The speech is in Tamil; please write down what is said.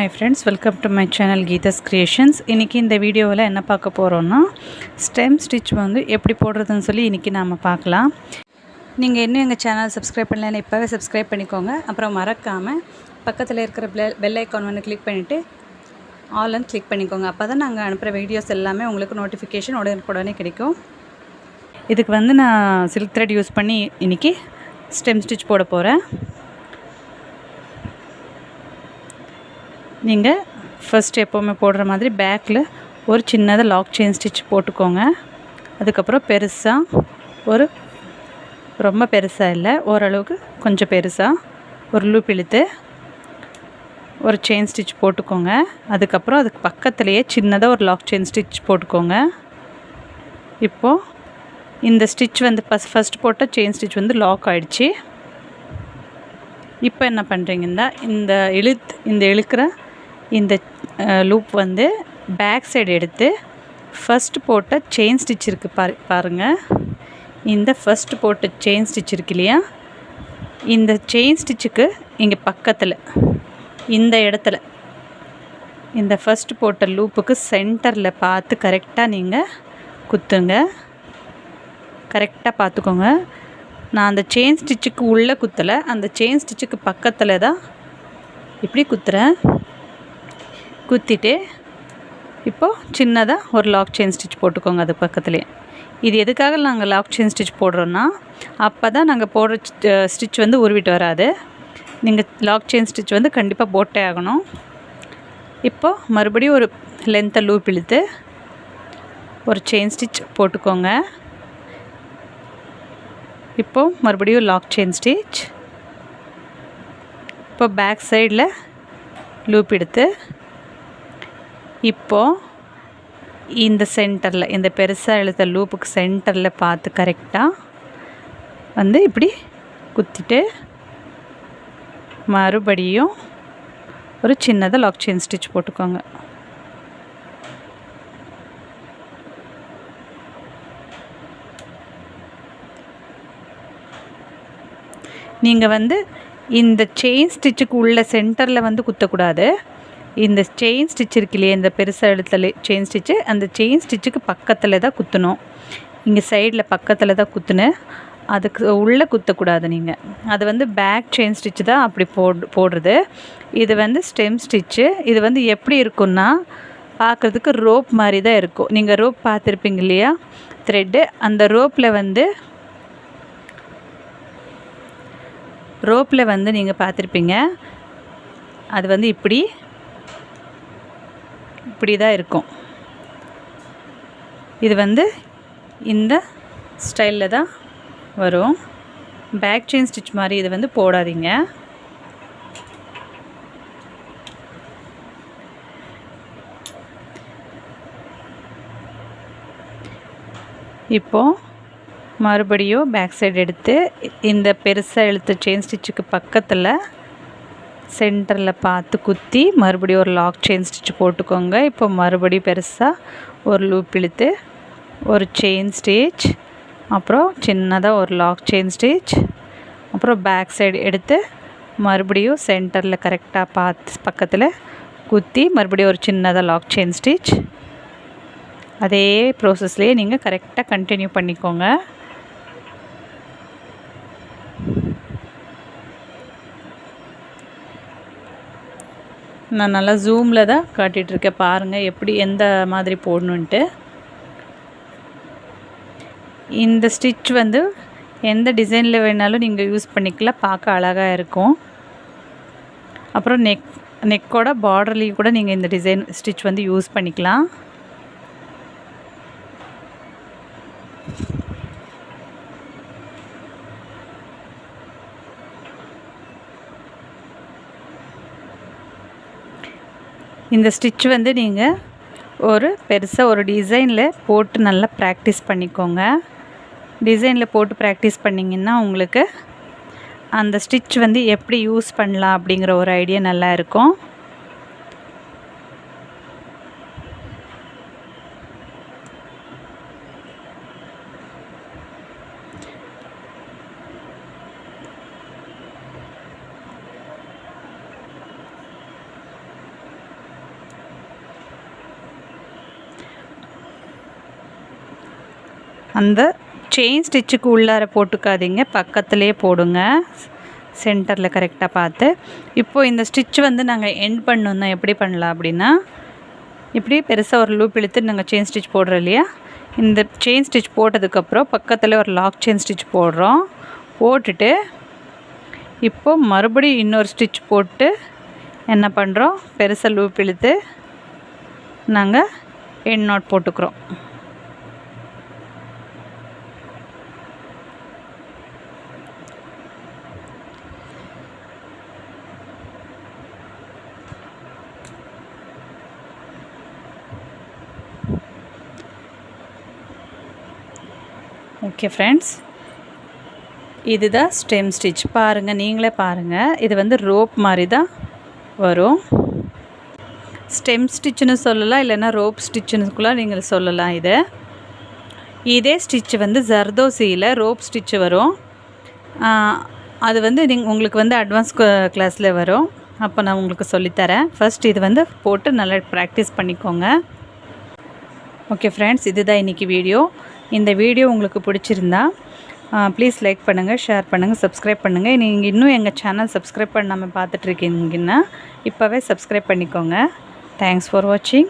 Hi friends, welcome to my channel Geetha's Creations. இன்னைக்கு இந்த வீடியோவில் என்ன பார்க்க போகிறோன்னா ஸ்டெம் ஸ்டிச் வந்து எப்படி போடுறதுன்னு சொல்லி இன்றைக்கி நாம் பார்க்கலாம். நீங்கள் இன்னும் எங்கள் சேனல் சப்ஸ்கிரைப் பண்ணலைன்னு இப்போவே சப்ஸ்கிரைப் பண்ணிக்கோங்க. அப்புறம் மறக்காமல் பக்கத்தில் இருக்கிற பெல் ஐக்கான் வந்து கிளிக் பண்ணிவிட்டு ஆல்னு கிளிக் பண்ணிக்கோங்க. அப்போ தான் நாங்கள் அனுப்புகிற வீடியோஸ் எல்லாமே உங்களுக்கு நோட்டிஃபிகேஷன் உடனே கிடைக்கும். இதுக்கு வந்து நான் சில்க் த்ரெட் யூஸ் பண்ணி இன்றைக்கி ஸ்டெம் ஸ்டிச் போட போகிறேன். நீங்கள் ஃபஸ்ட் எப்போவுமே போடுற மாதிரி பேக்கில் ஒரு சின்னதாக லாக் செயின் ஸ்டிச் போட்டுக்கோங்க. அதுக்கப்புறம் பெருசாக ரொம்ப பெருசாக இல்லை, ஓரளவுக்கு கொஞ்சம் பெருசாக ஒரு லூப் இழுத்து ஒரு செயின் ஸ்டிச் போட்டுக்கோங்க. அதுக்கப்புறம் அதுக்கு பக்கத்துலேயே சின்னதாக ஒரு லாக் செயின் ஸ்டிச் போட்டுக்கோங்க. இப்போது இந்த ஸ்டிச் வந்து ஃபஸ்ட் போட்ட செயின் ஸ்டிச் வந்து லாக் ஆகிடுச்சு. இப்போ என்ன பண்ணுறீங்கன்னா இந்த இழுக்கிற இந்த லூப் வந்து பேக் சைடு எடுத்து ஃபஸ்ட்டு போட்ட செயின் ஸ்டிச் இருக்குது பாருங்கள். இந்த ஃபஸ்ட்டு போட்ட செயின் ஸ்டிச் இருக்கு இல்லையா, இந்த செயின் ஸ்டிச்சுக்கு இங்கே பக்கத்தில் இந்த இடத்துல இந்த ஃபஸ்ட்டு போட்ட லூப்புக்கு சென்டரில் பார்த்து கரெக்டாக நீங்கள் குத்துங்க. கரெக்டாக பார்த்துக்கோங்க. நான் அந்த செயின் ஸ்டிச்சுக்கு உள்ளே குத்தலை, அந்த செயின் ஸ்டிச்சுக்கு பக்கத்தில் தான் இப்படி குத்துறேன். குத்திட்டு இப்போது சின்னதாக ஒரு லாக் செயின் ஸ்டிச் போட்டுக்கோங்க அது பக்கத்துலேயே. இது எதுக்காக நாங்கள் லாக் செயின் ஸ்டிச் போடுறோன்னா, அப்போ தான் நாங்கள் போடுற ஸ்டிச் வந்து உருவிட்டு வராது. நீங்கள் லாக் செயின் ஸ்டிச் வந்து கண்டிப்பாக போட்டே ஆகணும். இப்போது மறுபடியும் ஒரு லென்த்தை லூப் இழுத்து ஒரு செயின் ஸ்டிச் போட்டுக்கோங்க. இப்போது மறுபடியும் லாக் செயின் ஸ்டிச். இப்போ பேக் சைடில் லூப் எடுத்து இப்போது இந்த சென்டரில் இந்த பெருசாக இழுத்த லூப்புக்கு சென்டரில் பார்த்து கரெக்டாக வந்து இப்படி குத்திட்டு மறுபடியும் ஒரு சின்னதாக லாக் செயின் ஸ்டிச் போட்டுக்கோங்க. நீங்கள் வந்து இந்த செயின் ஸ்டிச்சுக்கு உள்ள சென்டரில் வந்து குத்தக்கூடாது. இந்த செயின் ஸ்டிச் இருக்கு இல்லையா, இந்த பெருசாக எழுத்துல செயின் ஸ்டிச்சு, அந்த செயின் ஸ்டிச்சுக்கு பக்கத்தில் தான் குத்தணும். இங்கே சைடில் பக்கத்தில் தான் குத்துனேன், அதுக்கு உள்ளே குத்தக்கூடாது. நீங்கள் அது வந்து பேக் செயின் ஸ்டிச்சு தான் அப்படி போடுறது. இது வந்து ஸ்டெம் ஸ்டிச்சு. இது வந்து எப்படி இருக்குன்னா, பார்க்குறதுக்கு ரோப் மாதிரி தான் இருக்கும். நீங்கள் ரோப் பார்த்துருப்பீங்க இல்லையா, த்ரெட்டு, அந்த ரோப்பில் வந்து நீங்கள் பார்த்துருப்பீங்க. அது வந்து இப்படி தான் இருக்கும். இது வந்து இந்த ஸ்டைலில் தான் வரும். பேக் செயின் ஸ்டிச் மாதிரி இது வந்து போடாதீங்க. இப்போது மறுபடியும் பேக் சைடு எடுத்து இந்த பெருசாக இழுத்த செயின் ஸ்டிச்சுக்கு பக்கத்தில் சென்டரில் பார்த்து குத்தி மறுபடியும் ஒரு லாக் செயின் ஸ்டிச் போட்டுக்கோங்க. இப்போ மறுபடியும் பெருசாக ஒரு லூப் இழுத்து ஒரு செயின் ஸ்டிச், அப்புறம் சின்னதாக ஒரு லாக் செயின் ஸ்டிச், அப்புறம் பேக் சைடு எடுத்து மறுபடியும் சென்டரில் கரெக்டாக பார்த்து பக்கத்தில் குத்தி மறுபடியும் ஒரு சின்னதாக லாக் செயின் ஸ்டிச். அதே ப்ராசஸ்லேயே நீங்கள் கரெக்டாக கண்டினியூ பண்ணிக்கோங்க. நான் நல்லா ஜூமில் தான் காட்டிகிட்ருக்கேன், பாருங்கள் எப்படி எந்த மாதிரி போடணுன்ட்டு. இந்த ஸ்டிச் வந்து எந்த டிசைனில் வேணாலும் நீங்கள் யூஸ் பண்ணிக்கலாம், பார்க்க அழகாக இருக்கும். அப்புறம் நெக்கோட பார்டர்லேயும் கூட நீங்கள் இந்த டிசைன் ஸ்டிச் வந்து யூஸ் பண்ணிக்கலாம். இந்த ஸ்டிச் வந்து நீங்கள் ஒரு பெருசாக ஒரு டிசைனில் போட்டு நல்லா ப்ராக்டிஸ் பண்ணிக்கோங்க. டிசைனில் போட்டு ப்ராக்டிஸ் பண்ணிங்கன்னா உங்களுக்கு அந்த ஸ்டிச் வந்து எப்படி யூஸ் பண்ணலாம் அப்படிங்கிற ஒரு ஐடியா நல்லா இருக்கும். அந்த செயின் ஸ்டிச்சுக்கு உள்ளார போட்டுக்காதீங்க, பக்கத்துலேயே போடுங்க, சென்டரில் கரெக்டாக பார்த்து. இப்போது இந்த ஸ்டிச் வந்து நாங்கள் எண்ட் பண்ணோன்னா எப்படி பண்ணலாம் அப்படின்னா, இப்படி பெருசாக ஒரு லூப் இழுத்து நாங்கள் செயின் ஸ்டிச் போடுறோம் இல்லையா, இந்த செயின் ஸ்டிச் போட்டதுக்கப்புறம் பக்கத்தில் ஒரு லாக் செயின் ஸ்டிச் போடுறோம். போட்டுட்டு இப்போது மறுபடியும் இன்னொரு ஸ்டிச் போட்டு என்ன பண்ணுறோம், பெருசாக லூப் இழுத்து நாங்கள் எண்ட் நாட் போட்டுக்கிறோம். ஓகே ஃப்ரெண்ட்ஸ், இதுதான் ஸ்டெம் ஸ்டிச். பாருங்கள், நீங்களே பாருங்கள், இது வந்து ரோப் மாதிரி தான் வரும். ஸ்டெம் ஸ்டிச்சுன்னு சொல்லலாம், இல்லைன்னா ரோப் ஸ்டிச்சுன்னுக்குள்ள நீங்கள் சொல்லலாம். இதே ஸ்டிச்சு வந்து ஜர்தோசியில் ரோப் ஸ்டிச்சு வரும். அது வந்து உங்களுக்கு வந்து அட்வான்ஸ் கிளாஸில் வரும். அப்போ நான் உங்களுக்கு சொல்லித்தரேன். ஃபஸ்ட் இது வந்து போட்டு நல்லா ப்ராக்டிஸ் பண்ணிக்கோங்க. ஓகே ஃப்ரெண்ட்ஸ், இதுதான் இன்றைக்கி வீடியோ. இந்த வீடியோ உங்களுக்கு பிடிச்சிருந்தா ப்ளீஸ் லைக் பண்ணுங்கள், ஷேர் பண்ணுங்கள், சப்ஸ்கிரைப் பண்ணுங்கள். நீங்கள் இன்னும் எங்கள் சேனல் சப்ஸ்கிரைப் பண்ணாமல் பார்த்துட்ருக்கீங்கன்னா இப்போவே சப்ஸ்கிரைப் பண்ணிக்கோங்க. தேங்க்ஸ் ஃபார் வாட்சிங்.